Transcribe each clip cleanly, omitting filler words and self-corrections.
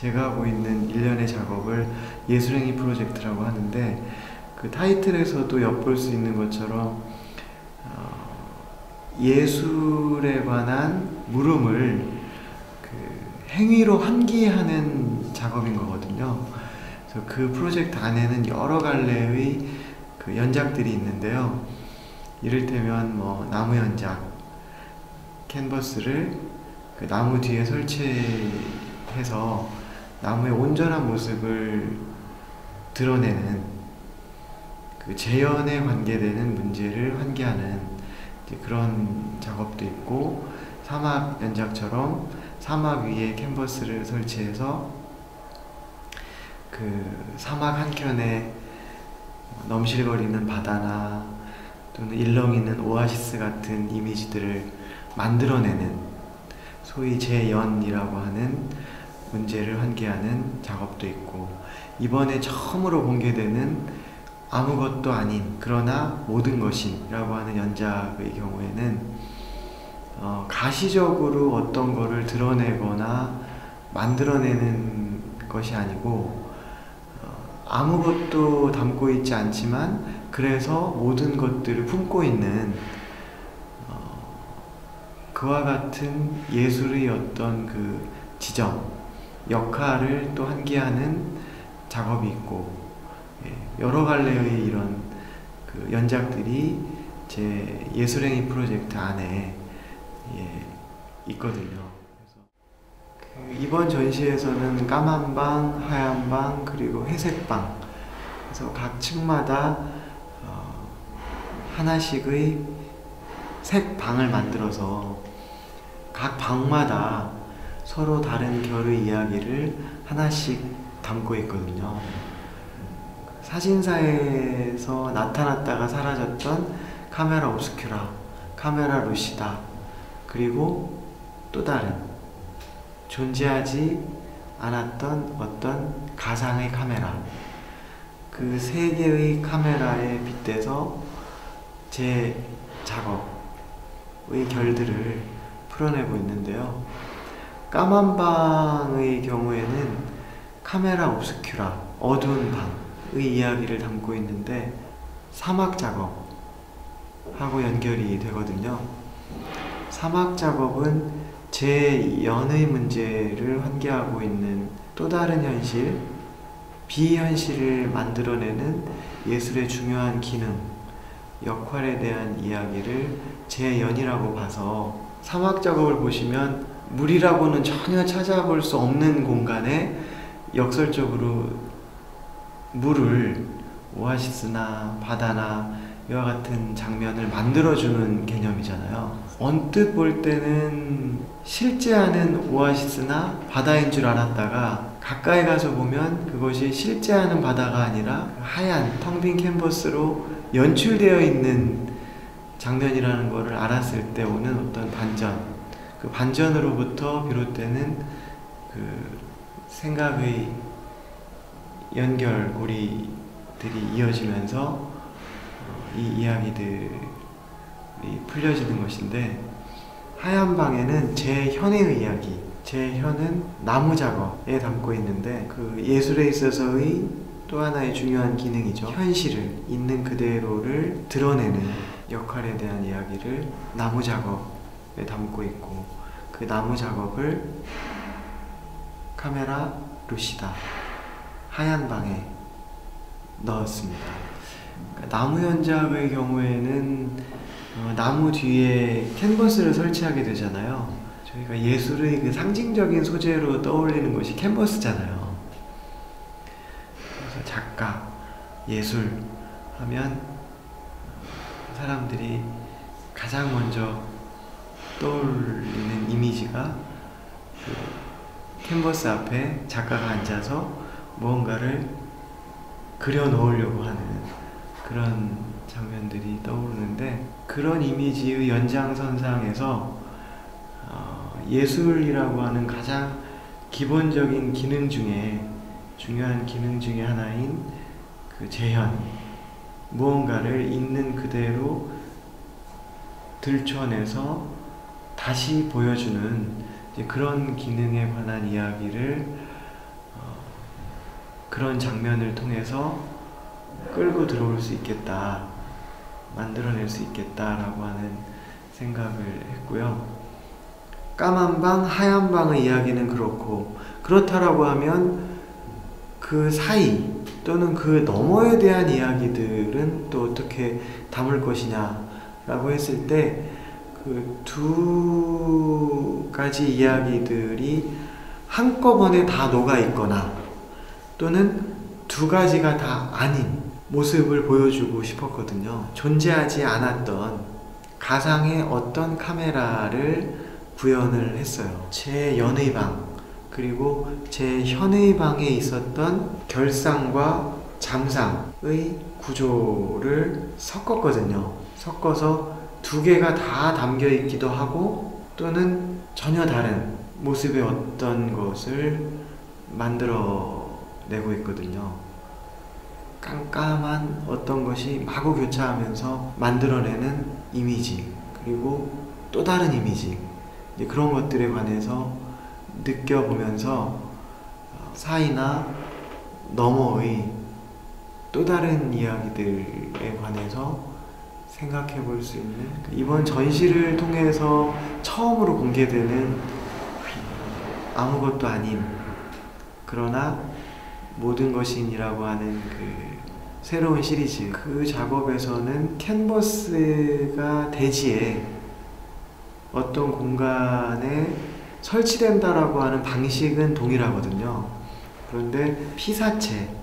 제가 하고 있는 일련의 작업을 예술행위 프로젝트라고 하는데, 그 타이틀에서도 엿볼 수 있는 것처럼 예술에 관한 물음을 그 행위로 환기하는 작업인 거거든요. 그래서 그 프로젝트 안에는 여러 갈래의 그 연작들이 있는데요. 이를테면 뭐 나무 연작, 캔버스를 그 나무 뒤에 설치해서 나무의 온전한 모습을 드러내는 그 재현에 관계되는 문제를 환기하는 그런 작업도 있고, 사막 연작처럼 사막 위에 캔버스를 설치해서 그 사막 한켠에 넘실거리는 바다나 또는 일렁이는 오아시스 같은 이미지들을 만들어내는, 소위 재연이라고 하는 문제를 환기하는 작업도 있고, 이번에 처음으로 공개되는 아무것도 아닌 그러나 모든 것이라고 하는 연작의 경우에는 가시적으로 어떤 거를 드러내거나 만들어내는 것이 아니고, 아무것도 담고 있지 않지만 그래서 모든 것들을 품고 있는 그와 같은 예술의 어떤 그 지점, 역할을 또 환기하는 작업이 있고, 여러 갈래의 이런 그 연작들이 제 예술행위 프로젝트 안에 있거든요. 그래서 이번 전시에서는 까만 방, 하얀 방, 그리고 회색 방, 그래서 각 층마다 하나씩의 색 방을 만들어서 각 방마다 서로 다른 결의 이야기를 하나씩 담고 있거든요. 사진사에서 나타났다가 사라졌던 카메라 옵스큐라, 카메라 루시다, 그리고 또 다른 존재하지 않았던 어떤 가상의 카메라, 그 세 개의 카메라에 빗대서 제 작업의 결들을 풀어내고 있는데요. 까만 방의 경우에는 카메라 옵스큐라, 어두운 방의 이야기를 담고 있는데 사막 작업하고 연결이 되거든요. 사막 작업은 제 연의 문제를 환기하고 있는 또 다른 현실, 비현실을 만들어내는 예술의 중요한 기능, 역할에 대한 이야기를 제 연이라고 봐서, 사막 작업을 보시면 물이라고는 전혀 찾아볼 수 없는 공간에 역설적으로 물을, 오아시스나 바다나 이와 같은 장면을 만들어주는 개념이잖아요. 언뜻 볼 때는 실제하는 오아시스나 바다인 줄 알았다가 가까이 가서 보면 그것이 실제하는 바다가 아니라 하얀 텅 빈 캔버스로 연출되어 있는 장면이라는 것을 알았을 때 오는 어떤 반전, 그 반전으로부터 비롯되는 그 생각의 연결고리들이 이어지면서 이 이야기들이 풀려지는 것인데, 하얀 방에는 제 현의 이야기, 제 현은 나무 작업에 담고 있는데, 그 예술에 있어서의 또 하나의 중요한 기능이죠. 현실을 있는 그대로를 드러내는 역할에 대한 이야기를 나무 작업에 담고 있고, 그 나무 작업을 카메라 루시다, 하얀 방에 넣었습니다. 그러니까 나무 연작의 경우에는 나무 뒤에 캔버스를 설치하게 되잖아요. 저희가 예술의 그 상징적인 소재로 떠올리는 것이 캔버스잖아요. 그래서 작가, 예술 하면 사람들이 가장 먼저 떠올리는 이미지가 그 캔버스 앞에 작가가 앉아서 무언가를 그려 넣으려고 하는 그런 장면들이 떠오르는데, 그런 이미지의 연장선상에서 예술이라고 하는 가장 기본적인 기능 중에, 중요한 기능 중에 하나인 그 재현, 무언가를 있는 그대로 들춰내서 다시 보여주는 그런 기능에 관한 이야기를 그런 장면을 통해서 끌고 들어올 수 있겠다, 만들어낼 수 있겠다라고 하는 생각을 했고요. 까만 방, 하얀 방의 이야기는 그렇고, 그렇다라고 하면 그 사이 또는 그 너머에 대한 이야기들은 또 어떻게 담을 것이냐라고 했을 때, 그 두 가지 이야기들이 한꺼번에 다 녹아 있거나 또는 두 가지가 다 아닌 모습을 보여주고 싶었거든요. 존재하지 않았던 가상의 어떤 카메라를 구현을 했어요. 제 연의 방, 그리고 제 현의 방에 있었던 결상과 잠상의 구조를 섞었거든요. 섞어서 두 개가 다 담겨 있기도 하고 또는 전혀 다른 모습의 어떤 것을 만들어내고 있거든요. 깜깜한 어떤 것이 마구 교차하면서 만들어내는 이미지, 그리고 또 다른 이미지, 이제 그런 것들에 관해서 느껴보면서 사이나 너머의 또 다른 이야기들에 관해서 생각해 볼 수 있는, 이번 전시를 통해서 처음으로 공개되는 아무것도 아닌 그러나 모든 것인이라고 하는 그 새로운 시리즈, 그 작업에서는 캔버스가 대지에 어떤 공간에 설치된다라고 하는 방식은 동일하거든요. 그런데 피사체,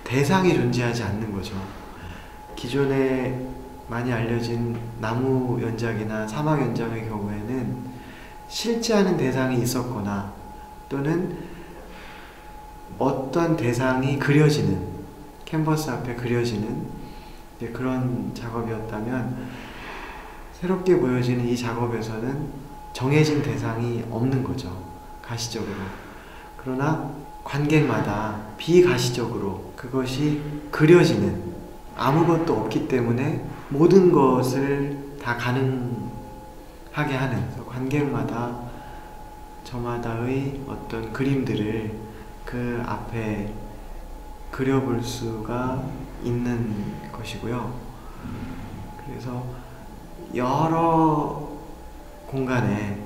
대상이 존재하지 않는 거죠. 기존에 많이 알려진 나무 연작이나 사막 연작의 경우에는 실제하는 대상이 있었거나 또는 어떤 대상이 그려지는, 캔버스 앞에 그려지는 그런 작업이었다면, 새롭게 보여지는 이 작업에서는 정해진 대상이 없는 거죠, 가시적으로. 그러나 관객마다 비가시적으로 그것이 그려지는, 아무것도 없기 때문에 모든 것을 다 가능하게 하는, 관객마다 저마다의 어떤 그림들을 그 앞에 그려볼 수가 있는 것이고요. 그래서 여러 공간에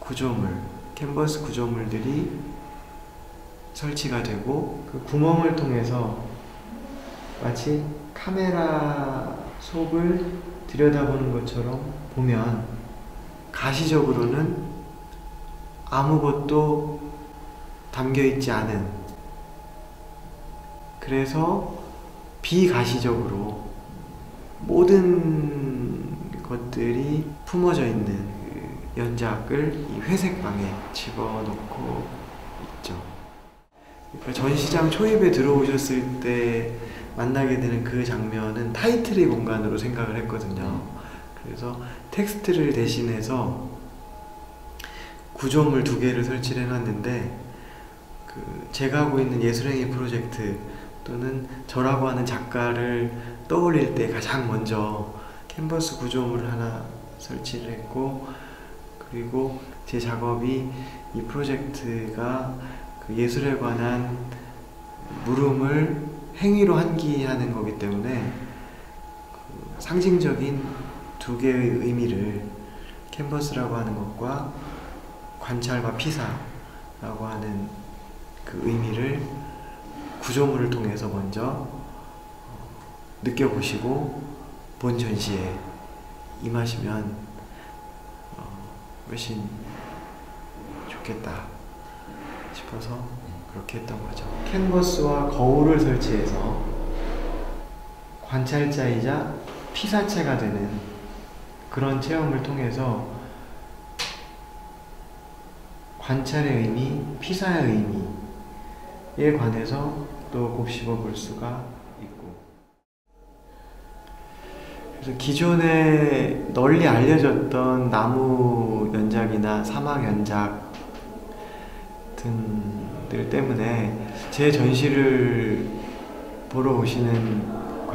구조물, 캔버스 구조물들이 설치가 되고, 그 구멍을 통해서 마치 카메라 속을 들여다보는 것처럼 보면 가시적으로는 아무것도 담겨있지 않은, 그래서 비가시적으로 모든 것들이 품어져 있는 그 연작을 이 회색방에 집어넣고 있죠. 그러니까 전시장 초입에 들어오셨을 때 만나게 되는 그 장면은 타이틀의 공간으로 생각을 했거든요. 그래서 텍스트를 대신해서 구조물 2개를 설치를 해놨는데, 그 제가 하고 있는 예술행위 프로젝트 또는 저라고 하는 작가를 떠올릴 때 가장 먼저 캔버스 구조물을 하나 설치를 했고, 그리고 제 작업이, 이 프로젝트가 그 예술에 관한 물음을 행위로 환기하는 거기 때문에 그 상징적인 2개의 의미를, 캔버스라고 하는 것과 관찰과 피사라고 하는 그 의미를 구조물을 통해서 먼저 느껴보시고 본 전시에 임하시면 훨씬 좋겠다 싶어서 그렇게 했던 거죠. 캔버스와 거울을 설치해서 관찰자이자 피사체가 되는 그런 체험을 통해서 관찰의 의미, 피사의 의미에 관해서 또 곱씹어 볼 수가 있고, 그래서 기존에 널리 알려졌던 나무 연작이나 사막 연작 등들 때문에 제 전시를 보러 오시는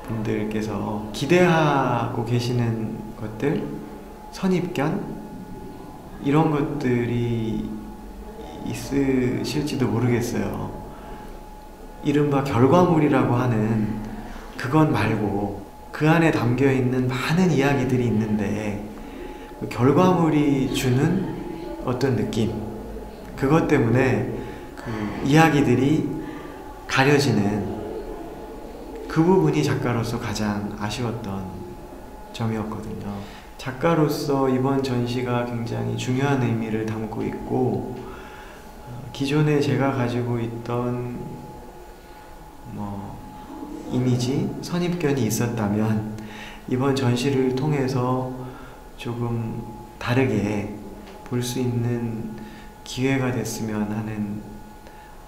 관객분들께서 기대하고 계시는 것들, 선입견, 이런 것들이 있으실지도 모르겠어요. 이른바 결과물이라고 하는 그것 말고 그 안에 담겨 있는 많은 이야기들이 있는데 그 결과물이 주는 어떤 느낌, 그것 때문에 그 이야기들이 가려지는 그 부분이 작가로서 가장 아쉬웠던 점이었거든요. 작가로서 이번 전시가 굉장히 중요한 의미를 담고 있고, 기존에 제가 가지고 있던 이미지, 선입견이 있었다면 이번 전시를 통해서 조금 다르게 볼 수 있는 기회가 됐으면 하는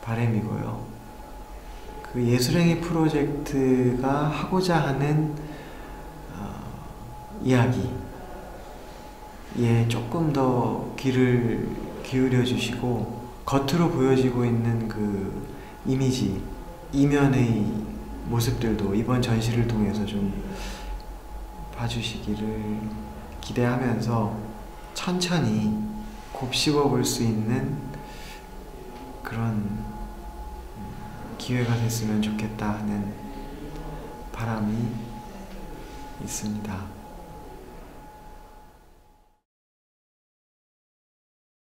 바람이고요. 그 예술행위 프로젝트가 하고자 하는 이야기에 조금 더 귀를 기울여 주시고, 겉으로 보여지고 있는 그 이미지, 이면의 모습들도 이번 전시를 통해서 좀 봐주시기를 기대하면서 천천히 곱씹어 볼 수 있는 그런 기회가 됐으면 좋겠다 하는 바람이 있습니다.